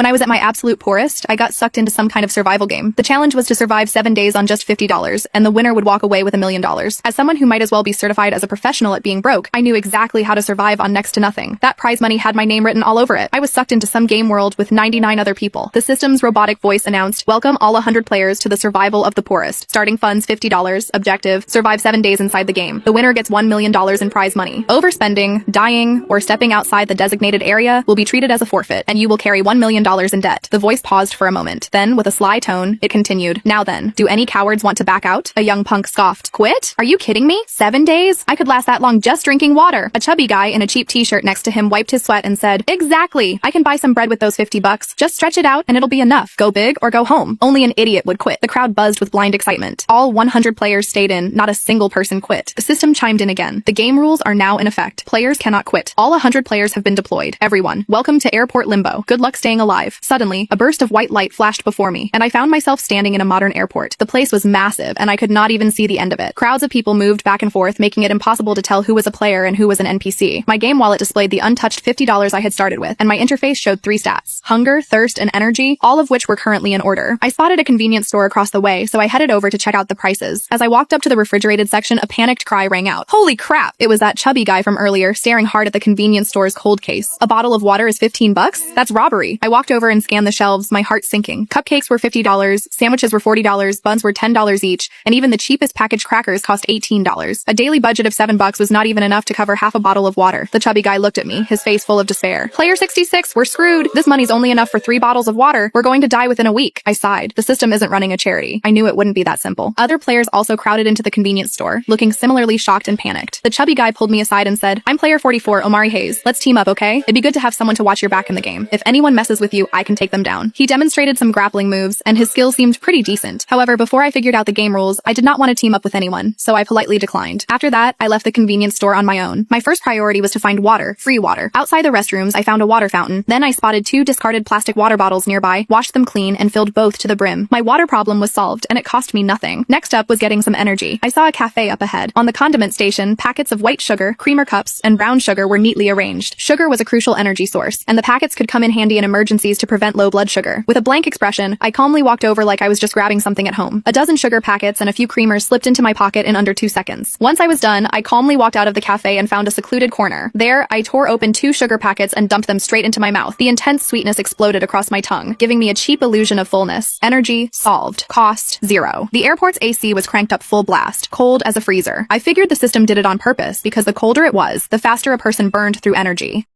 When I was at my absolute poorest, I got sucked into some kind of survival game. The challenge was to survive 7 days on just $50, and the winner would walk away with $1 million. As someone who might as well be certified as a professional at being broke, I knew exactly how to survive on next to nothing. That prize money had my name written all over it. I was sucked into some game world with 99 other people. The system's robotic voice announced, "Welcome all 100 players to the survival of the poorest. Starting funds $50. Objective, survive 7 days inside the game. The winner gets $1 million in prize money. Overspending, dying, or stepping outside the designated area will be treated as a forfeit, and you will carry $1 million in debt." The voice paused for a moment. Then, with a sly tone, it continued, "Now then, do any cowards want to back out?" A young punk scoffed. "Quit? Are you kidding me? 7 days? I could last that long just drinking water." A chubby guy in a cheap t-shirt next to him wiped his sweat and said, "Exactly. I can buy some bread with those $50. Just stretch it out and it'll be enough. Go big or go home." Only an idiot would quit. The crowd buzzed with blind excitement. All 100 players stayed in. Not a single person quit. The system chimed in again. "The game rules are now in effect. Players cannot quit. All 100 players have been deployed. Everyone, welcome to Airport Limbo. Good luck staying alive." Suddenly, a burst of white light flashed before me, and I found myself standing in a modern airport. The place was massive, and I could not even see the end of it. Crowds of people moved back and forth, making it impossible to tell who was a player and who was an NPC. My game wallet displayed the untouched $50 I had started with, and my interface showed 3 stats: hunger, thirst, and energy, all of which were currently in order. I spotted a convenience store across the way, so I headed over to check out the prices. As I walked up to the refrigerated section, a panicked cry rang out. Holy crap! It was that chubby guy from earlier, staring hard at the convenience store's cold case. A bottle of water is $15? That's robbery. I walked over and scanned the shelves, my heart sinking. Cupcakes were $50, sandwiches were $40, buns were $10 each, and even the cheapest packaged crackers cost $18. A daily budget of $7 was not even enough to cover half a bottle of water. The chubby guy looked at me, his face full of despair. "Player 66, we're screwed. This money's only enough for 3 bottles of water. We're going to die within a week." I sighed. The system isn't running a charity. I knew it wouldn't be that simple. Other players also crowded into the convenience store, looking similarly shocked and panicked. The chubby guy pulled me aside and said, "I'm player 44, Omari Hayes. Let's team up, okay? It'd be good to have someone to watch your back in the game. If anyone messes with you, I can take them down." He demonstrated some grappling moves, and his skills seemed pretty decent. However, before I figured out the game rules, I did not want to team up with anyone, so I politely declined. After that, I left the convenience store on my own. My first priority was to find water, free water. Outside the restrooms, I found a water fountain. Then I spotted 2 discarded plastic water bottles nearby, washed them clean, and filled both to the brim. My water problem was solved, and it cost me nothing. Next up was getting some energy. I saw a cafe up ahead. On the condiment station, packets of white sugar, creamer cups, and brown sugar were neatly arranged. Sugar was a crucial energy source, and the packets could come in handy in emergencies to prevent low blood sugar. With a blank expression, I calmly walked over like I was just grabbing something at home. A dozen sugar packets and a few creamers slipped into my pocket in under 2 seconds. Once I was done, I calmly walked out of the cafe and found a secluded corner. There, I tore open 2 sugar packets and dumped them straight into my mouth. The intense sweetness exploded across my tongue, giving me a cheap illusion of fullness. Energy solved. Cost 0. The airport's AC was cranked up full blast, cold as a freezer. I figured the system did it on purpose because the colder it was, the faster a person burned through energy.